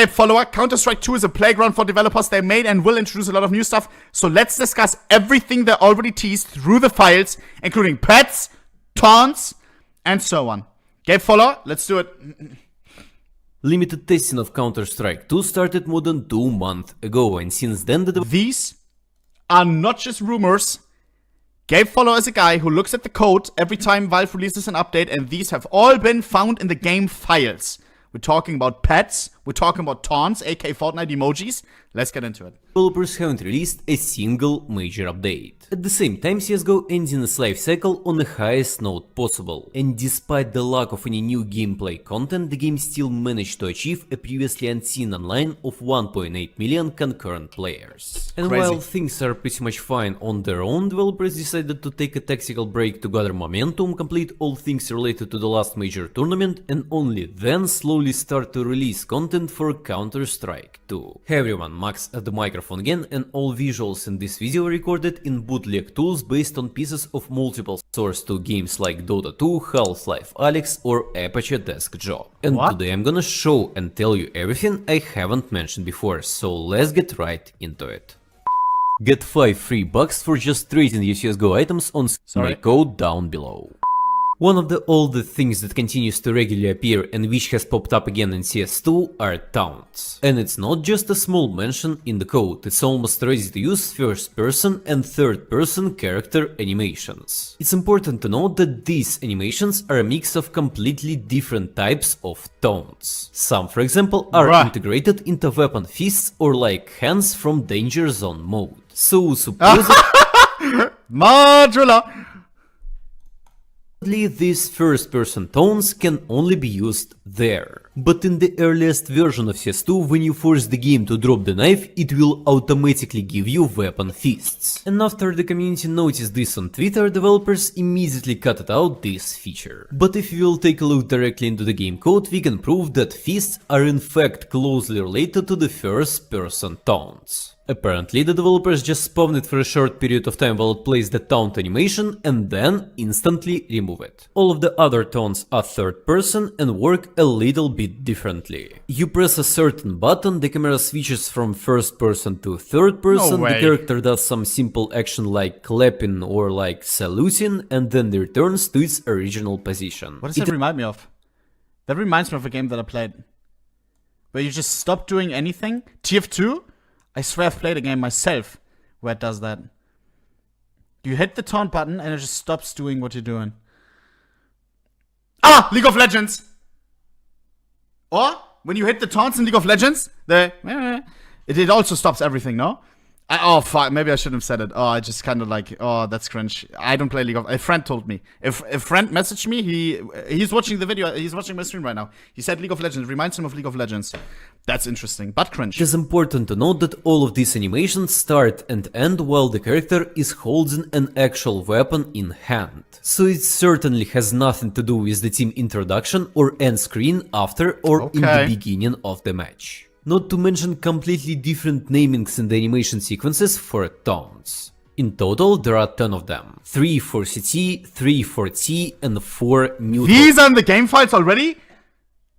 GabenFollower. Counter-Strike 2 is a playground for developers. They made and will introduce a lot of new stuff. So let's discuss everything they already teased through the files, including pets, taunts, and so on. GabenFollower, let's do it. Limited testing of Counter-Strike 2 started more than 2 months ago, and since then These are not just rumors. GabenFollower is a guy who looks at the code every time Valve releases an update, and these have all been found in the game files. We're talking about pets, we're talking about taunts, aka Fortnite emojis. Let's get into it. developers haven't released a single major update. At the same time, CSGO ending its life cycle on the highest note possible, and despite the lack of any new gameplay content, the game still managed to achieve a previously unseen online of 1.8 million concurrent players. And Crazy. while things are pretty much fine on their own, developers decided to take a tactical break to gather momentum, complete all things related to the last major tournament, and only then slowly start to release content for Counter-Strike 2. Hey everyone, Max at the microphone again, and all visuals in this video are recorded in bootleg tools based on pieces of multiple source to games like Dota 2, Half-Life Alyx or Apache csgo. And today I'm gonna show and tell you everything I haven't mentioned before, so let's get right into it. Get 5 free bucks for just trading your CSGO items on my code down below. One of the oldest things that continues to regularly appear and which has popped up again in CS2 are taunts. And it's not just a small mention in the code, it's almost ready to use first person and third person character animations. It's important to note that these animations are a mix of completely different types of taunts. Some, for example, are integrated into weapon fists or like hands from Danger Zone mode. So supposedly Modular! these first-person taunts can only be used there. But in the earliest version of CS2, when you force the game to drop the knife, it will automatically give you weapon fists. And after the community noticed this on Twitter, developers immediately cut out this feature. But if you will take a look directly into the game code, we can prove that fists are in fact closely related to the first-person taunts. Apparently, the developers just spawned it for a short period of time while it plays the taunt animation and then instantly remove it. All of the other taunts are third person and work a little bit differently. You press a certain button, the camera switches from first person to third person, the character does some simple action like clapping or like saluting, and then returns to its original position. What does that remind me of? That reminds me of a game that I played, where you just stop doing anything. TF2? I swear I've played a game myself where it does that. You hit the taunt button and it just stops doing what you're doing. Ah! League of Legends! Or, when you hit the taunts in League of Legends, it also stops everything, no? Oh, fuck, maybe I shouldn't have said it. Oh, I just kind of like, oh, that's cringe. I don't play League of... A friend told me. If a friend messaged me, he's watching the video, he's watching my stream right now. He said League of Legends, reminds him of League of Legends. That's interesting, but cringe. It is important to note that all of these animations start and end while the character is holding an actual weapon in hand. So it certainly has nothing to do with the team introduction or end screen after or in the beginning of the match. Not to mention completely different namings in the animation sequences for taunts. In total, there are 10 of them. 3 for CT, 3 for T, and 4 neutral. These are in the game files already?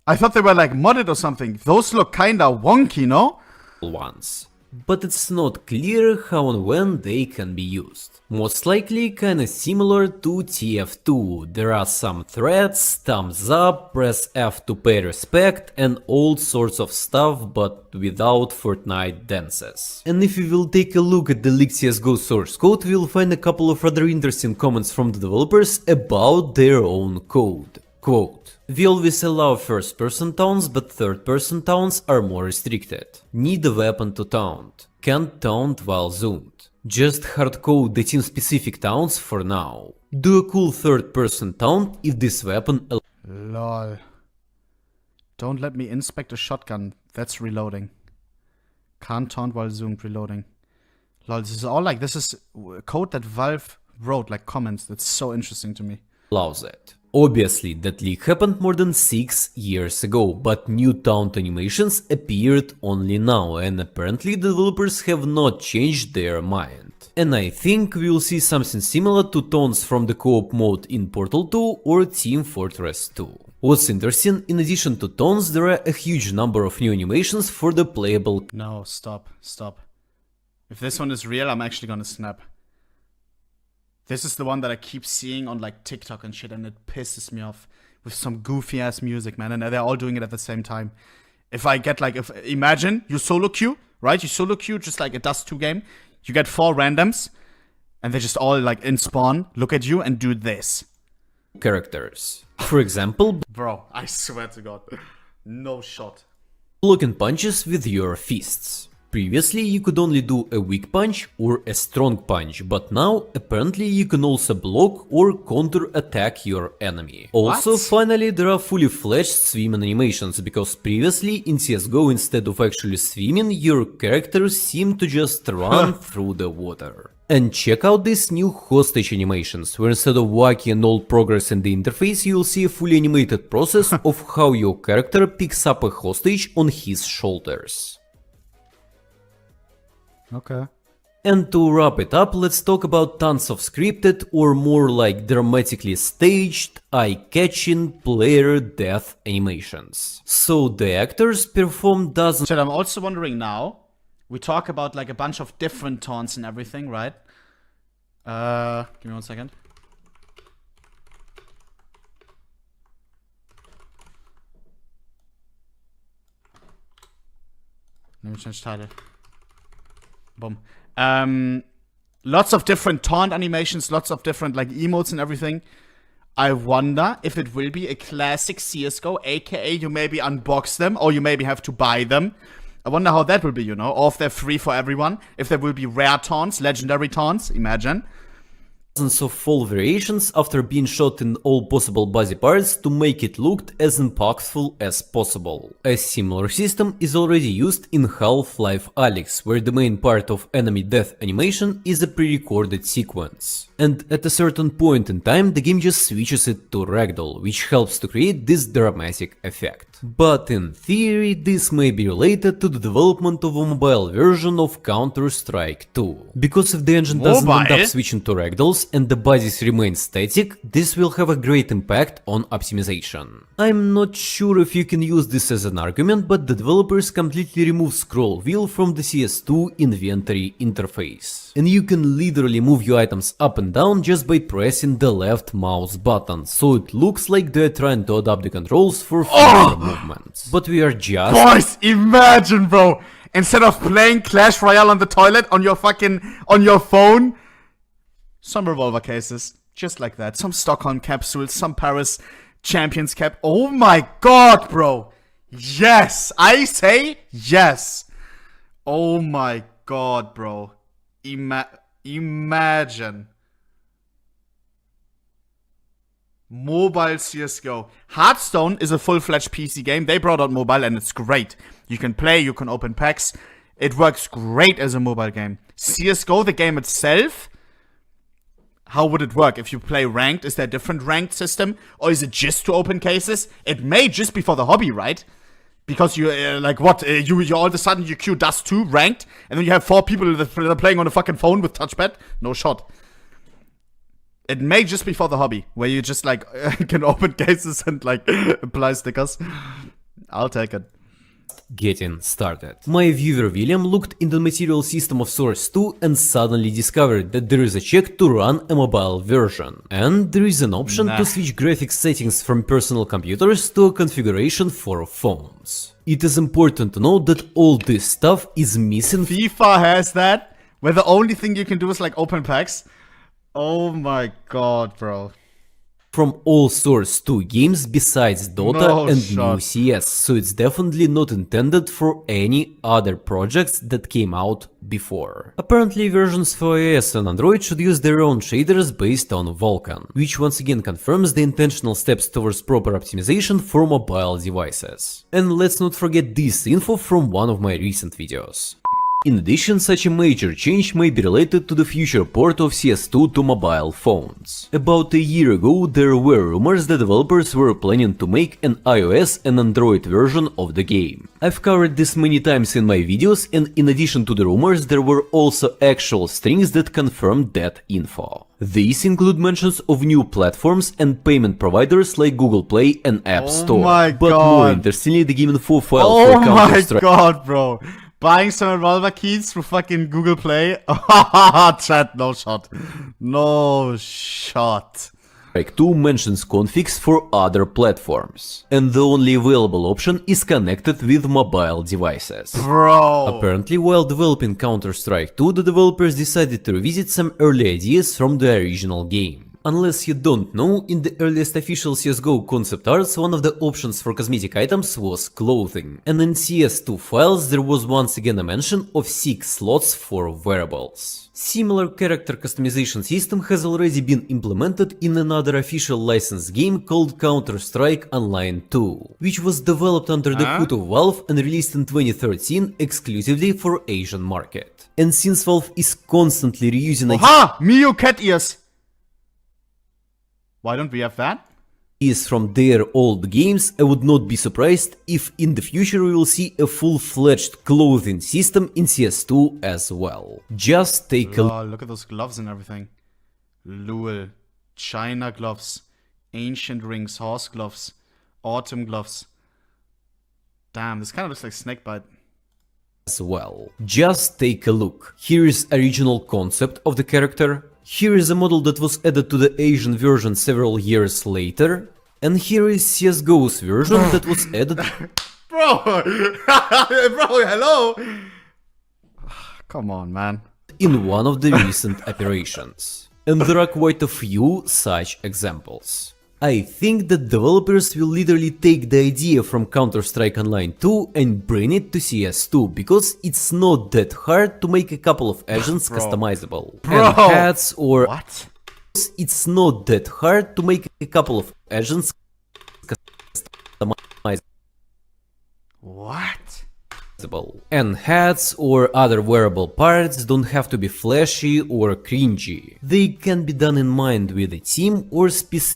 I thought they were like modded or something. Those look kinda wonky, no? Ones. But it's not clear how and when they can be used. Most likely kinda similar to TF2, there are some threads, thumbs up, press F to pay respect and all sorts of stuff, but without Fortnite dances. And if we will take a look at the leaked CSGO source code, we will find a couple of rather interesting comments from the developers about their own code. Quote, "We always allow first-person taunts, but third-person taunts are more restricted. Need a weapon to taunt. Can't taunt while zoomed. Just hardcode the team-specific taunts for now. Do a cool third-person taunt if this weapon..." Lol. Don't let me inspect a shotgun. That's reloading. Can't taunt while zoomed, reloading. Lol, this is all like, this is code that Valve wrote, like comments. That's so interesting to me. Allows it. Obviously, that leak happened more than 6 years ago, but new taunt animations appeared only now, and apparently the developers have not changed their mind. And I think we'll see something similar to taunts from the co-op mode in Portal 2 or Team Fortress 2. What's interesting, in addition to taunts, there are a huge number of new animations for the playable. No, stop. If this one is real, I'm actually gonna snap. This is the one that I keep seeing on like TikTok and shit, and it pisses me off with some goofy ass music, man. And they're all doing it at the same time. If I get like, imagine you solo queue, right? You solo queue just like a Dust 2 game. You get 4 randoms, and they just all like in spawn, look at you and do this. Characters. For example, Bro, I swear to God, no shot. blocking punches with your fists. Previously, you could only do a weak punch or a strong punch, but now, apparently, you can also block or counter-attack your enemy. Also, What? finally, there are fully fledged swimming animations, because previously, in CSGO, instead of actually swimming, your characters seem to just run through the water. And check out these new hostage animations, where instead of wacky and all progress in the interface, you'll see a fully animated process of how your character picks up a hostage on his shoulders. Okay. And to wrap it up, let's talk about tons of scripted or more like dramatically staged, eye-catching player death animations. So the actors perform dozens. So I'm also wondering now, we talk about like a bunch of different taunts and everything, right? Give me 1 second. Let me change title. Boom. Lots of different taunt animations, lots of different like emotes and everything. I wonder if it will be a classic CSGO, aka you maybe unbox them or you maybe have to buy them. I wonder how that will be, you know, or if they're free for everyone. If there will be rare taunts, legendary taunts, imagine. Of fall variations after being shot in all possible body parts to make it look as impactful as possible. A similar system is already used in Half-Life Alyx, where the main part of enemy death animation is a pre-recorded sequence. And at a certain point in time, the game just switches it to ragdoll, which helps to create this dramatic effect. But in theory, this may be related to the development of a mobile version of Counter-Strike 2. Because if the engine doesn't end up switching to ragdolls and the bodies remain static, this will have a great impact on optimization. I'm not sure if you can use this as an argument, but the developers completely removed scroll wheel from the CS2 inventory interface. And you can literally move your items up and down just by pressing the left mouse button, so it looks like they're trying to adapt the controls for faster movements. But we are just... Boys, imagine, bro! Instead of playing Clash Royale on the toilet on your phone, some revolver cases, just like that. Some Stockholm capsules, some Paris Champions cap. Oh my god, bro! Yes! I say yes! Oh my god, bro. Imagine. Mobile CSGO. Hearthstone is a full-fledged PC game. They brought out mobile and it's great. You can play, you can open packs. It works great as a mobile game. CSGO, the game itself, how would it work? If you play ranked, is there a different ranked system? Or is it just to open cases? It may just be for the hobby, right? Because you, you all of a sudden you queue Dust 2 ranked, and then you have 4 people that are playing on a fucking phone with touchpad? No shot. It may just be for the hobby, where you just like can open cases and like apply stickers. I'll take it. Getting started. My viewer William looked in the material system of Source 2 and suddenly discovered that there is a check to run a mobile version. And there is an option to switch graphics settings from personal computers to a configuration for phones. It is important to note that all this stuff is missing. FIFA has that, where the only thing you can do is like open packs. Oh my god, bro. From all Source 2 games besides Dota and new CS, so it's definitely not intended for any other projects that came out before. Apparently versions for iOS and Android should use their own shaders based on Vulkan, which once again confirms the intentional steps towards proper optimization for mobile devices. And let's not forget this info from one of my recent videos. In addition, such a major change may be related to the future port of CS2 to mobile phones. About a year ago, there were rumors that developers were planning to make an iOS and Android version of the game. I've covered this many times in my videos, and in addition to the rumors, there were also actual strings that confirmed that info. These include mentions of new platforms and payment providers like Google Play and App Store. My but God. more interestingly, the game info file Oh for my Counter-Strike god, bro. Buying some revolver keys through fucking Google Play? Chat, no shot. No shot. 2 mentions configs for other platforms, and the only available option is connected with mobile devices. Bro. Apparently, while developing Counter-Strike 2, the developers decided to revisit some early ideas from the original game. Unless you don't know, in the earliest official CSGO concept arts, one of the options for cosmetic items was clothing, and in CS2 files there was once again a mention of 6 slots for wearables. Similar character customization system has already been implemented in another official licensed game called Counter-Strike Online 2, which was developed under the hood of Valve and released in 2013 exclusively for Asian market. And since Valve is constantly reusing Ha! Miu cat ears. Why don't we have that? ideas from their old games, I would not be surprised if in the future we will see a full-fledged clothing system in CS2 as well. Just take a look. Oh, look at those gloves and everything. Lul. China gloves. Ancient rings. Horse gloves. Autumn gloves. Damn, this kind of looks like Snakebite. As well. Just take a look. Here is original concept of the character. Here is a model that was added to the Asian version several years later. And here is CSGO's version that was added. Bro! Bro, hello! Come on, man. In one of the recent operations. And there are quite a few such examples. I think that developers will literally take the idea from Counter-Strike Online 2 and bring it to CS2, because it's not that hard to make a couple of agents customizable. And hats or... What? It's not that hard to make a couple of agents customizable. What? And hats or other wearable parts don't have to be flashy or cringy. They can be done in mind with a team or specific